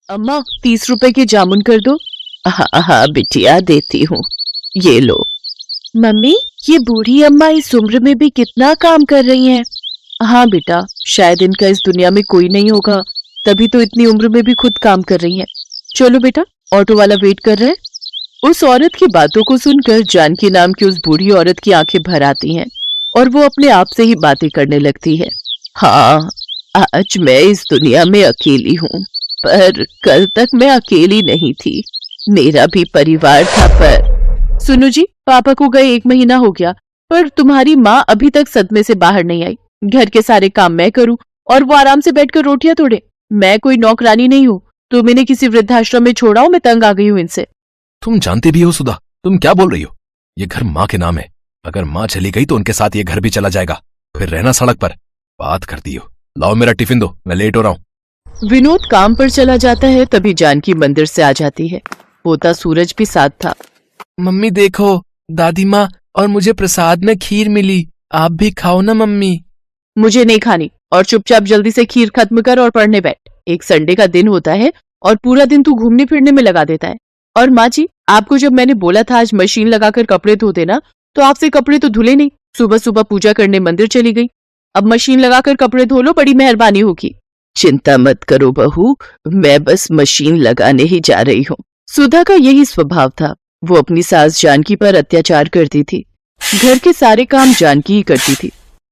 अम्मा 30 रुपए के जामुन कर दो। हाँ हाँ बिटिया देती हूँ, ये लो। मम्मी, ये बूढ़ी अम्मा इस उम्र में भी कितना काम कर रही हैं। हाँ बेटा, शायद इनका इस दुनिया में कोई नहीं होगा, तभी तो इतनी उम्र में भी खुद काम कर रही हैं। चलो बेटा, ऑटो वाला वेट कर रहा है। उस औरत की बातों को सुनकर जानकी नाम की उस बूढ़ी औरत की आंखें भर आती हैं और वो अपने आप से ही बातें करने लगती है। हाँ, आज मैं इस दुनिया में अकेली हूँ, पर कल तक मैं अकेली नहीं थी, मेरा भी परिवार था। पर सुनो जी, पापा को गए 1 महीना हो गया, पर तुम्हारी माँ अभी तक सदमे से बाहर नहीं आई। घर के सारे काम मैं करूँ और वो आराम से बैठकर रोटियां तोड़े। मैं कोई नौकरानी नहीं हूँ, तुम इन्हें किसी वृद्धाश्रम में छोड़ाओ, मैं तंग आ गई हूँ इनसे। तुम जानती भी हो सुधा, तुम क्या बोल रही हो? ये घर माँ के नाम है, अगर माँ चली गई तो उनके साथ ये घर भी चला जाएगा, फिर रहना सड़क पर। बात करती हो। लाओ मेरा टिफिन दो, मैं लेट हो रहा हूँ। विनोद काम पर चला जाता है, तभी जानकी मंदिर से आ जाती है। पोता सूरज भी साथ था। मम्मी देखो, दादी माँ और मुझे प्रसाद में खीर मिली, आप भी खाओ ना मम्मी। मुझे नहीं खानी, और चुपचाप जल्दी से खीर खत्म कर और पढ़ने बैठ। एक संडे का दिन होता है और पूरा दिन तू घूमने फिरने में लगा देता है। और माँ जी, आपको जब मैंने बोला था आज मशीन लगाकर कपड़े धो देना, तो आपसे कपड़े तो धुले नहीं, सुबह सुबह पूजा करने मंदिर चली गई। अब मशीन लगाकर कपड़े धो लो, बड़ी मेहरबानी होगी। चिंता मत करो बहू, मैं बस मशीन लगाने ही जा रही हूँ। सुधा का यही स्वभाव था, वो अपनी सास जानकी पर अत्याचार करती थी। घर के सारे काम जानकी ही करती थी।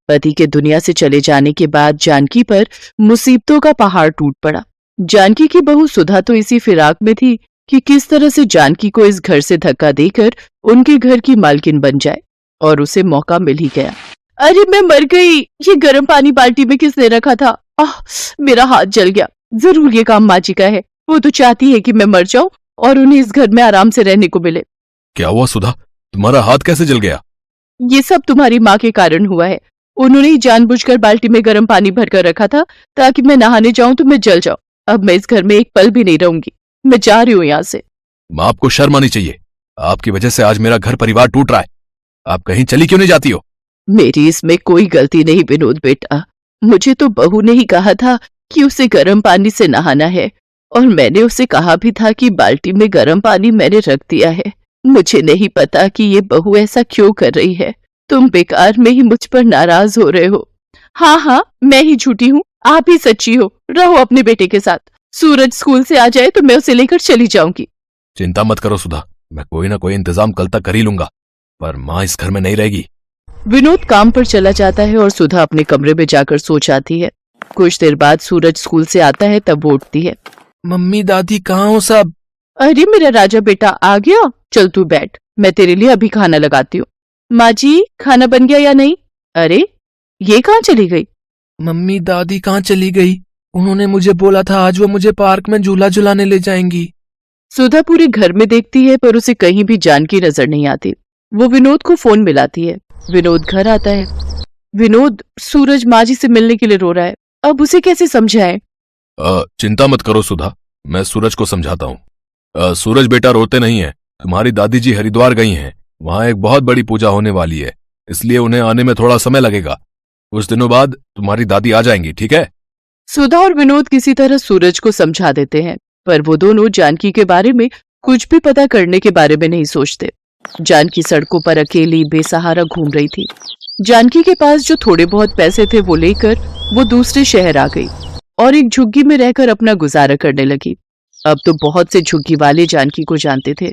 पति के दुनिया से चले जाने के बाद जानकी पर मुसीबतों का पहाड़ टूट पड़ा। जानकी की बहू सुधा तो इसी फिराक में थी कि किस तरह से जानकी को इस घर से धक्का देकर उनके घर की मालकिन बन जाए, और उसे मौका मिल ही गया। अरे मैं मर गई, ये गर्म पानी बाल्टी में किसने रखा था? मेरा हाथ जल गया। जरूर ये काम माँ जी का है, वो तो चाहती है कि मैं मर जाऊं और उन्हें इस घर में आराम से रहने को मिले। क्या हुआ सुधा, तुम्हारा हाथ कैसे जल गया? ये सब तुम्हारी माँ के कारण हुआ है। उन्होंने ही जानबूझकर बाल्टी में गर्म पानी भरकर रखा था ताकि मैं नहाने जाऊं तो मैं जल जाऊं। अब मैं इस घर में एक पल भी नहीं रहूंगी, मैं जा रही हूँ यहाँ से। माँ, आपको शर्म आनी चाहिए, आपकी वजह से आज मेरा घर परिवार टूट रहा है। आप कहीं चली क्यों नहीं जाती हो? मेरी इसमें कोई गलती नहीं विनोद बेटा, मुझे तो बहू ने ही कहा था कि उसे गर्म पानी से नहाना है, और मैंने उसे कहा भी था कि बाल्टी में गर्म पानी मैंने रख दिया है। मुझे नहीं पता कि ये बहू ऐसा क्यों कर रही है। तुम बेकार में ही मुझ पर नाराज हो रहे हो। हाँ हाँ, मैं ही झूठी हूँ, आप ही सच्ची हो। रहो अपने बेटे के साथ, सूरज स्कूल से आ जाए तो मैं उसे लेकर चली जाऊंगी। चिंता मत करो सुधा, मैं कोई ना कोई इंतजाम कल तक कर ही लूंगा, पर माँ इस घर में नहीं रहेगी। विनोद काम पर चला जाता है और सुधा अपने कमरे में जाकर सो जाती है। कुछ देर बाद सूरज स्कूल से आता है, तब वो उठती है। मम्मी दादी कहाँ हो सब? अरे मेरा राजा बेटा आ गया, चल तू बैठ, मैं तेरे लिए अभी खाना लगाती हूँ। माँ जी, खाना बन गया या नहीं? अरे ये कहाँ चली गई? मम्मी दादी कहाँ चली गई? उन्होंने मुझे बोला था आज वो मुझे पार्क में झूला झुलाने ले जाएंगी। सुधा पूरे घर में देखती है पर उसे कहीं भी जानकी नजर नहीं आती। वो विनोद को फोन मिलाती है। विनोद घर आता है। विनोद, सूरज माँ जी से मिलने के लिए रो रहा है, अब उसे कैसे समझाएं? चिंता मत करो सुधा, मैं सूरज को समझाता हूँ। सूरज बेटा रोते नहीं है, तुम्हारी दादी जी हरिद्वार गई हैं, वहां एक बहुत बड़ी पूजा होने वाली है, इसलिए उन्हें आने में थोड़ा समय लगेगा। कुछ दिनों बाद तुम्हारी दादी आ जाएंगी, ठीक है? सुधा और विनोद किसी तरह सूरज को समझा देते हैं, पर वो दोनों जानकी के बारे में कुछ भी पता करने के बारे में नहीं सोचते। जानकी सड़कों पर अकेली बेसहारा घूम रही थी। जानकी के पास जो थोड़े बहुत पैसे थे वो लेकर वो दूसरे शहर आ गई और एक झुग्गी में रहकर अपना गुजारा करने लगी। अब तो बहुत से झुग्गी वाले जानकी को जानते थे।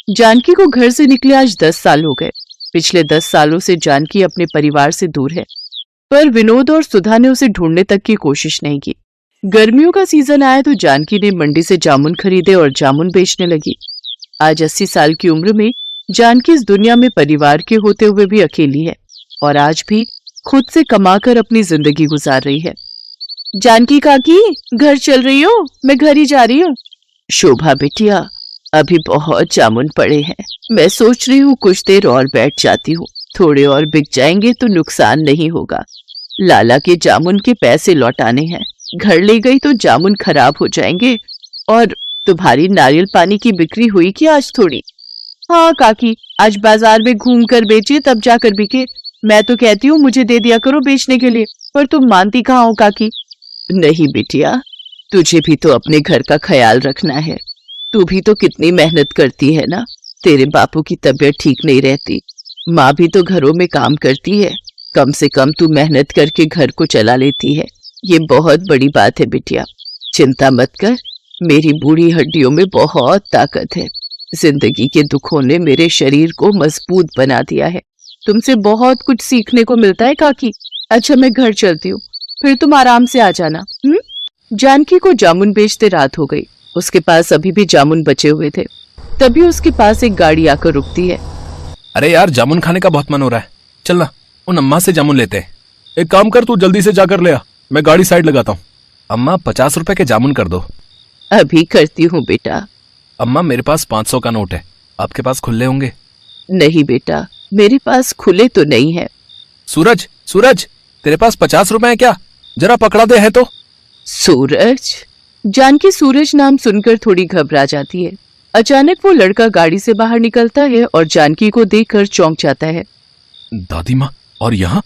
जानकी को घर से निकले आज 10 साल हो गए। पिछले 10 सालों से जानकी अपने परिवार से दूर है, पर विनोद और सुधा ने उसे ढूंढने तक की कोशिश नहीं की। गर्मियों का सीजन आया तो जानकी ने मंडी से जामुन खरीदे और जामुन बेचने लगी। आज 80 साल की उम्र में जानकी इस दुनिया में परिवार के होते हुए भी अकेली है और आज भी खुद से कमाकर अपनी जिंदगी गुजार रही है। जानकी काकी, घर चल रही हो? मैं घर ही जा रही हूँ। शोभा बिटिया, अभी बहुत जामुन पड़े हैं, मैं सोच रही हूँ कुछ देर और बैठ जाती हूँ, थोड़े और बिक जाएंगे तो नुकसान नहीं होगा। लाला के जामुन के पैसे लौटाने हैं, घर ले गई तो जामुन खराब हो जाएंगे। और तुम्हारी नारियल पानी की बिक्री हुई कि आज थोड़ी? हाँ काकी, आज बाजार में घूम कर बेचे तब जाकर बिके। मैं तो कहती हूँ मुझे दे दिया करो बेचने के लिए, पर तुम मानती कहाँ हो काकी? नहीं बिटिया, तुझे भी तो अपने घर का ख्याल रखना है। तू भी तो कितनी मेहनत करती है ना। तेरे बापू की तबीयत ठीक नहीं रहती, माँ भी तो घरों में काम करती है। कम से कम तू मेहनत करके घर को चला लेती है। ये बहुत बड़ी बात है बिटिया। चिंता मत कर, मेरी बूढ़ी हड्डियों में बहुत ताकत है। जिंदगी के दुखों ने मेरे शरीर को मजबूत बना दिया है। तुमसे बहुत कुछ सीखने को मिलता है काकी। अच्छा मैं घर चलती हूँ, फिर तुम आराम से आ जाना। जानकी को जामुन बेचते रात हो गई। उसके पास अभी भी जामुन बचे हुए थे। तभी उसके पास एक गाड़ी आकर रुकती है। अरे यार, जामुन खाने का बहुत मन हो रहा है। चल ना, उन अम्मा से जामुन लेते हैं। एक काम कर, तू जल्दी से जाकर ले आ, मैं गाड़ी साइड लगाता हूँ। अम्मा 50 रुपए के जामुन कर दो। अभी करती हूँ बेटा। अम्मा मेरे पास 500 का नोट है, आपके पास खुले होंगे? नहीं बेटा, मेरे पास खुले तो नहीं है। सूरज, सूरज, तेरे पास 50 रुपए है क्या? जरा पकड़ा दे है तो। सूरज। जानकी सूरज नाम सुनकर थोड़ी घबरा जाती है। अचानक वो लड़का गाड़ी से बाहर निकलता है और जानकी को देखकर चौंक जाता है। दादी माँ, और यहाँ?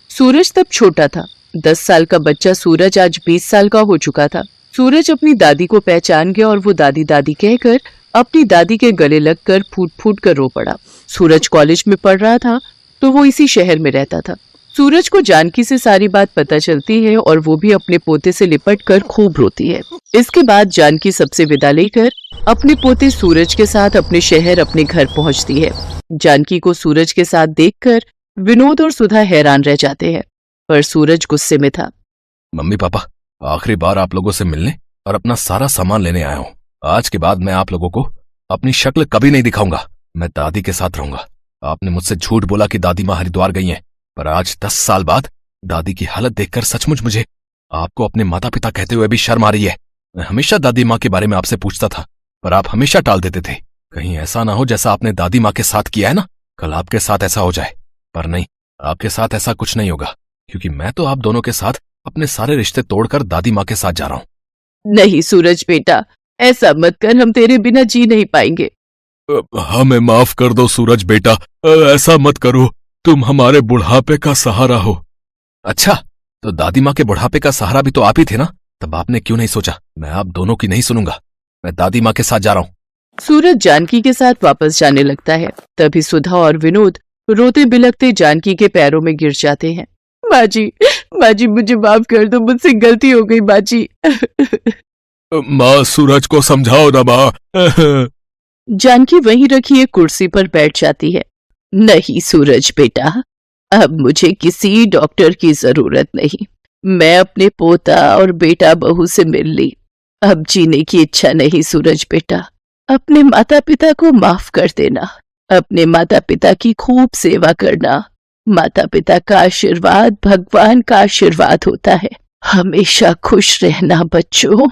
सूरज तब छोटा था। 10 साल का बच्चा सूरज आज 20 साल का हो चुका था। सूरज अपनी दादी को पहचान गया और वो दादी दादी कहकर अपनी दादी के गले लगकर फूट फूट कर रो पड़ा। सूरज कॉलेज में पढ़ रहा था तो वो इसी शहर में रहता था। सूरज को जानकी से सारी बात पता चलती है और वो भी अपने पोते से लिपट कर खूब रोती है। इसके बाद जानकी सबसे विदा लेकर अपने पोते सूरज के साथ अपने शहर अपने घर पहुंचती है। जानकी को सूरज के साथ देखकर विनोद और सुधा हैरान रह जाते हैं, पर सूरज गुस्से में था। मम्मी पापा, आखिरी बार आप लोगों से मिलने और अपना सारा सामान लेने आया हूँ। आज के बाद मैं आप लोगों को अपनी शक्ल कभी नहीं दिखाऊंगा। मैं दादी के साथ रहूंगा। आपने मुझसे झूठ बोला कि दादी माँ हरिद्वार गई हैं, पर आज 10 साल बाद दादी की हालत देखकर सचमुच मुझे आपको अपने माता पिता कहते हुए भी शर्म आ रही है। मैं हमेशा दादी माँ के बारे में आपसे पूछता था, पर आप हमेशा टाल देते थे। कहीं ऐसा ना हो जैसा आपने दादी माँ के साथ किया है ना, कल आपके साथ ऐसा हो जाए। पर नहीं, आपके साथ ऐसा कुछ नहीं होगा, क्योंकि मैं तो आप दोनों के साथ अपने सारे रिश्ते तोड़कर दादी माँ के साथ जा रहा हूँ। नहीं सूरज बेटा, ऐसा मत कर, हम तेरे बिना जी नहीं पाएंगे। हमें माफ कर दो सूरज बेटा, ऐसा मत करो। तुम हमारे बुढ़ापे का सहारा हो। अच्छा, तो दादी माँ के बुढ़ापे का सहारा भी तो आप ही थे ना? तब आपने क्यों नहीं सोचा मैं आप दोनों की नहीं सुनूंगा, मैं दादी माँ के साथ जा रहा हूँ। सूरज जानकी के साथ वापस जाने लगता है। तभी सुधा और विनोद रोते बिलखते जानकी के पैरों में गिर जाते हैं। माँ जी मुझे माफ कर दो, मुझसे गलती हो गई माँ जी। माँ, सूरज को समझाओ ना माँ। जानकी वहीं रखी एक कुर्सी पर बैठ जाती है। नहीं सूरज बेटा, अब मुझे किसी डॉक्टर की जरूरत नहीं। मैं अपने पोता और बेटा बहू से मिल ली। अब जीने की इच्छा नहीं सूरज बेटा। अपने माता पिता को माफ कर देना। अपने माता पिता की खूब सेवा करना। माता पिता का आशीर्वाद भगवान का आशीर्वाद होता है। हमेशा खुश रहना बच्चों।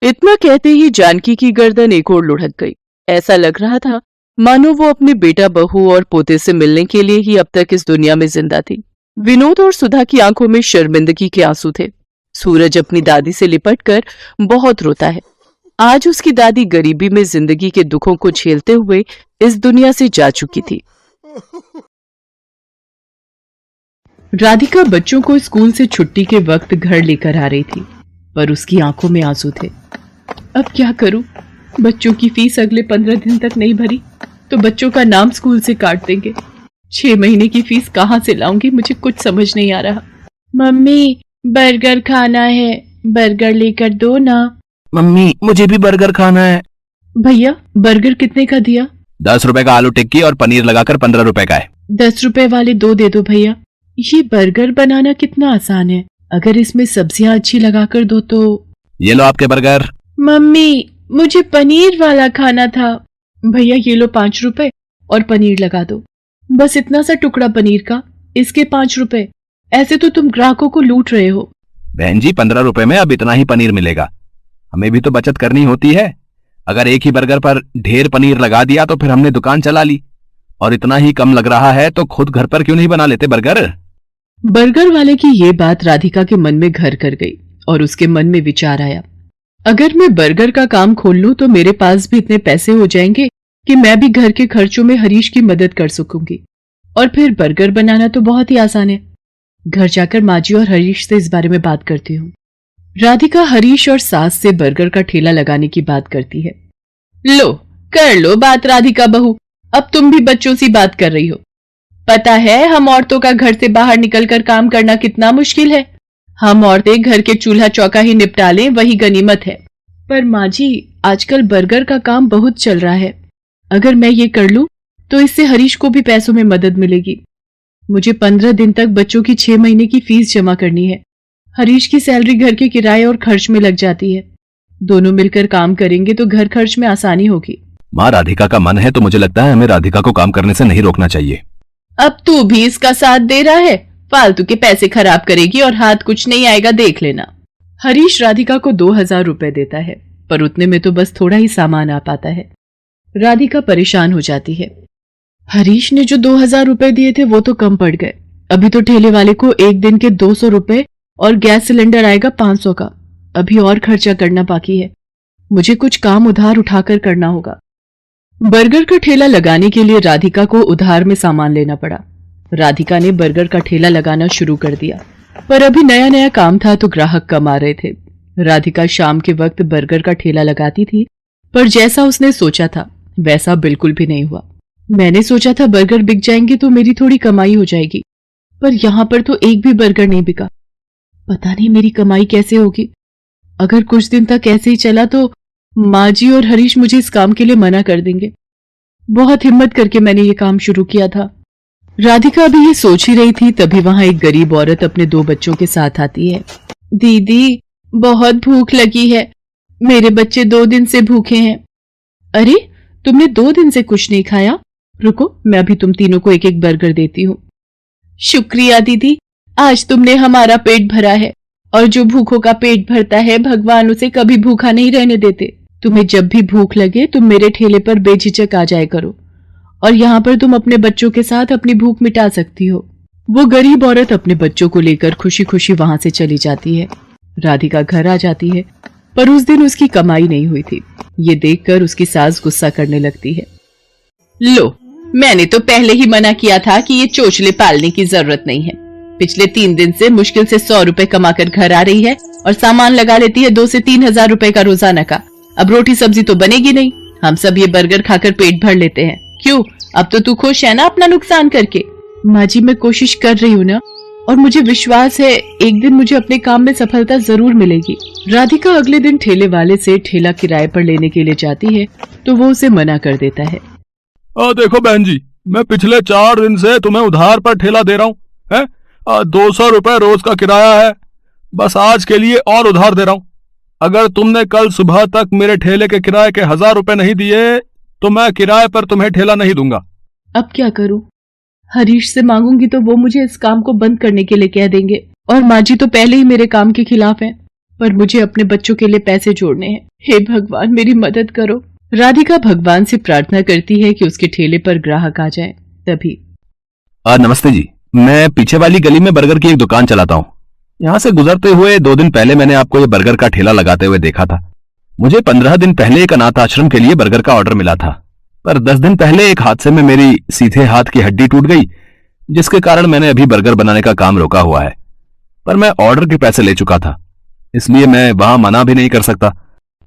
इतना कहते ही जानकी की गर्दन एक ओर लुढ़क गई। ऐसा लग रहा था मानो वो अपने बेटा बहू और पोते से मिलने के लिए ही अब तक इस दुनिया में जिंदा थी। विनोद और सुधा की आंखों में शर्मिंदगी के आंसू थे। सूरज अपनी दादी से लिपटकर बहुत रोता है। आज उसकी दादी गरीबी में जिंदगी के दुखों को झेलते हुए इस दुनिया से जा चुकी थी। राधिका बच्चों को स्कूल से छुट्टी के वक्त घर लेकर आ रही थी, पर उसकी आंखों में आंसू थे। अब क्या करूं? बच्चों की फीस अगले 15 दिन तक नहीं भरी तो बच्चों का नाम स्कूल से काट देंगे। 6 महीने की फीस कहाँ से लाऊंगी? मुझे कुछ समझ नहीं आ रहा। मम्मी, बर्गर खाना है, बर्गर लेकर दो ना। मम्मी, मुझे भी बर्गर खाना है। भैया, बर्गर कितने का दिया? 10 रुपए का आलू टिक्की और पनीर लगाकर 15 रुपए का है। 10 रुपए वाले 2 दे दो भैया। ये बर्गर बनाना कितना आसान है, अगर इसमें सब्जियां अच्छी लगाकर दो तो। ये लो आपके बर्गर। मम्मी, मुझे पनीर वाला खाना था। भैया ये लो 5 रुपए और पनीर लगा दो। बस इतना सा टुकड़ा पनीर का, इसके 5 रुपए। ऐसे तो तुम ग्राहकों को लूट रहे हो। बहन जी, 15 रुपए में अब इतना ही पनीर मिलेगा। हमें भी तो बचत करनी होती है। अगर एक ही बर्गर पर ढेर पनीर लगा दिया तो फिर हमने दुकान चला ली। और इतना ही कम लग रहा है तो खुद घर पर क्यों नहीं बना लेते बर्गर? बर्गर वाले की ये बात राधिका के मन में घर कर गई और उसके मन में विचार आया, अगर मैं बर्गर का काम खोल लूं तो मेरे पास भी इतने पैसे हो जाएंगे कि मैं भी घर के खर्चों में हरीश की मदद कर सकूंगी। और फिर बर्गर बनाना तो बहुत ही आसान है। घर जाकर माँ जी और हरीश से इस बारे में बात करती हूँ। राधिका हरीश और सास से बर्गर का ठेला लगाने की बात करती है। लो कर लो बात राधिका बहू, अब तुम भी बच्चों सी बात कर रही हो। पता है हम औरतों का घर से बाहर निकलकर काम करना कितना मुश्किल है। हम औरतें घर के चूल्हा चौका ही निपटा लें वही गनीमत है। पर माँ जी आजकल बर्गर का काम बहुत चल रहा है, अगर मैं ये कर लूं तो इससे हरीश को भी पैसों में मदद मिलेगी। मुझे 15 दिन तक बच्चों की 6 महीने की फीस जमा करनी है। हरीश की सैलरी घर के किराए और खर्च में लग जाती है। दोनों मिलकर काम करेंगे तो घर खर्च में आसानी होगी। माँ राधिका का मन है तो मुझे लगता है हमें राधिका को काम करने से नहीं रोकना चाहिए। अब तू भी इसका साथ दे रहा है, फालतू के पैसे खराब करेगी और हाथ कुछ नहीं आएगा देख लेना। हरीश राधिका को 2000 रुपए देता है, पर उतने में तो बस थोड़ा ही सामान आ पाता है। राधिका परेशान हो जाती है। हरीश ने जो 2000 रुपए दिए थे वो तो कम पड़ गए। अभी तो ठेले वाले को एक दिन के 200 रुपए और गैस सिलेंडर आएगा 500 का। अभी और खर्चा करना बाकी है। मुझे कुछ काम उधार उठाकर करना होगा। बर्गर का ठेला लगाने के लिए राधिका को उधार में सामान लेना पड़ा। राधिका ने बर्गर का ठेला लगाना शुरू कर दिया, पर अभी नया नया काम था तो ग्राहक कम आ रहे थे। राधिका शाम के वक्त बर्गर का ठेला लगाती थी, पर जैसा उसने सोचा था वैसा बिल्कुल भी नहीं हुआ। मैंने सोचा था बर्गर बिक जाएंगे तो मेरी थोड़ी कमाई हो जाएगी, पर यहाँ पर तो एक भी बर्गर नहीं बिका। पता नहीं मेरी कमाई कैसे होगी। अगर कुछ दिन तक ऐसे ही चला तो माँ जी और हरीश मुझे इस काम के लिए मना कर देंगे। बहुत हिम्मत करके मैंने ये काम शुरू किया था। राधिका अभी ये सोच ही रही थी तभी वहां एक गरीब औरत अपने 2 बच्चों के साथ आती है। दीदी बहुत भूख लगी है, मेरे बच्चे 2 दिन से भूखे हैं। अरे तुमने 2 दिन से कुछ नहीं खाया? रुको मैं अभी तुम तीनों को एक एक बर्गर देती हूँ। शुक्रिया दीदी, आज तुमने हमारा पेट भरा है, और जो भूखों का पेट भरता है भगवान उसे कभी भूखा नहीं रहने देते। तुम्हें जब भी भूख लगे तुम मेरे ठेले पर बेझिझक आ जाया करो, और यहाँ पर तुम अपने बच्चों के साथ अपनी भूख मिटा सकती हो। वो गरीब औरत अपने बच्चों को लेकर खुशी खुशी वहां से चली जाती है। राधिका घर आ जाती है, पर उस दिन उसकी कमाई नहीं हुई थी। ये देखकर उसकी सास गुस्सा करने लगती है। लो मैंने तो पहले ही मना किया था कि ये चोचले पालने की जरूरत नहीं है। पिछले 3 दिन से मुश्किल से 100 रुपए कमाकर घर आ रही है और सामान लगा लेती है 2 से 3 हजार रुपए का रोजाना का। अब रोटी सब्जी तो बनेगी नहीं, हम सब ये बर्गर खाकर पेट भर लेते हैं। क्यों, अब तो तू खुश है ना अपना नुकसान करके? माँ जी मैं कोशिश कर रही हूँ ना, और मुझे विश्वास है एक दिन मुझे अपने काम में सफलता जरूर मिलेगी। राधिका अगले दिन ठेले वाले से ठेला किराए पर लेने के लिए जाती है तो वो उसे मना कर देता है। देखो बहन जी, मैं पिछले 4 दिन से तुम्हें उधार पर ठेला दे रहा हूँ है। 200 रुपए रोज का किराया है, बस आज के लिए और उधार दे रहा हूँ। अगर तुमने कल सुबह तक मेरे ठेले के किराए के 1000 रुपए नहीं दिए तो मैं किराए पर तुम्हें ठेला नहीं दूंगा। अब क्या करूं? हरीश से मांगूंगी तो वो मुझे इस काम को बंद करने के लिए कह देंगे, और माँ जी तो पहले ही मेरे काम के खिलाफ हैं। पर मुझे अपने बच्चों के लिए पैसे जोड़ने हैं। हे भगवान मेरी मदद करो। राधिका भगवान से प्रार्थना करती है कि उसके ठेले पर ग्राहक आ जाए। तभी नमस्ते जी, मैं पीछे वाली गली में बर्गर की एक दुकान चलाता हूँ। यहाँ से गुजरते हुए 2 दिन पहले मैंने आपको ये बर्गर का ठेला लगाते हुए देखा था। मुझे 15 दिन पहले एक अनाथ आश्रम के लिए बर्गर का ऑर्डर मिला था, पर 10 दिन पहले एक हादसे में मेरी सीधे हाथ की हड्डी टूट गई, जिसके कारण मैंने अभी बर्गर बनाने का काम रोका हुआ है। पर मैं ऑर्डर के पैसे ले चुका था, इसलिए मैं वहां मना भी नहीं कर सकता।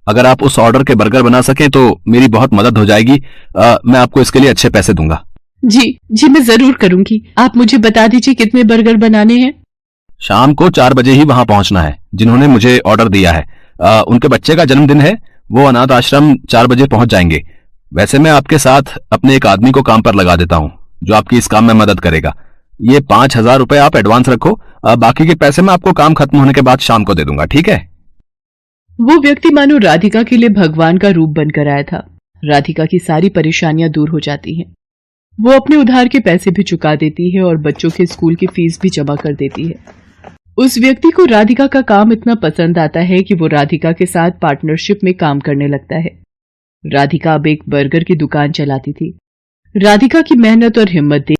अगर आप उस ऑर्डर के बर्गर बना सकें तो मेरी बहुत मदद हो जाएगी। मैं आपको इसके लिए अच्छे पैसे दूंगा। जी मैं जरूर करूंगी। आप मुझे बता दीजिए कितने बर्गर बनाने हैं। शाम को 4 बजे ही वहां पहुंचना है। जिन्होंने मुझे ऑर्डर दिया है उनके बच्चे का जन्मदिन है, वो अनाथ आश्रम 4 बजे पहुंच जाएंगे। वैसे मैं आपके साथ अपने एक आदमी को काम पर लगा देता हूं जो आपकी इस काम में मदद करेगा। ये 5000 रुपए आप एडवांस रखो, बाकी के पैसे मैं आपको काम खत्म होने के बाद शाम को दे दूंगा, ठीक है? वो व्यक्ति मानो राधिका के लिए भगवान का रूप बनकर आया था। राधिका की सारी परेशानियां दूर हो जाती हैं। वो अपने उधार के पैसे भी चुका देती है और बच्चों के स्कूल की फीस भी जमा कर देती है। उस व्यक्ति को राधिका का काम इतना पसंद आता है कि वो राधिका के साथ पार्टनरशिप में काम करने लगता है। राधिका अब एक बर्गर की दुकान चलाती थी। राधिका की मेहनत और हिम्मत देख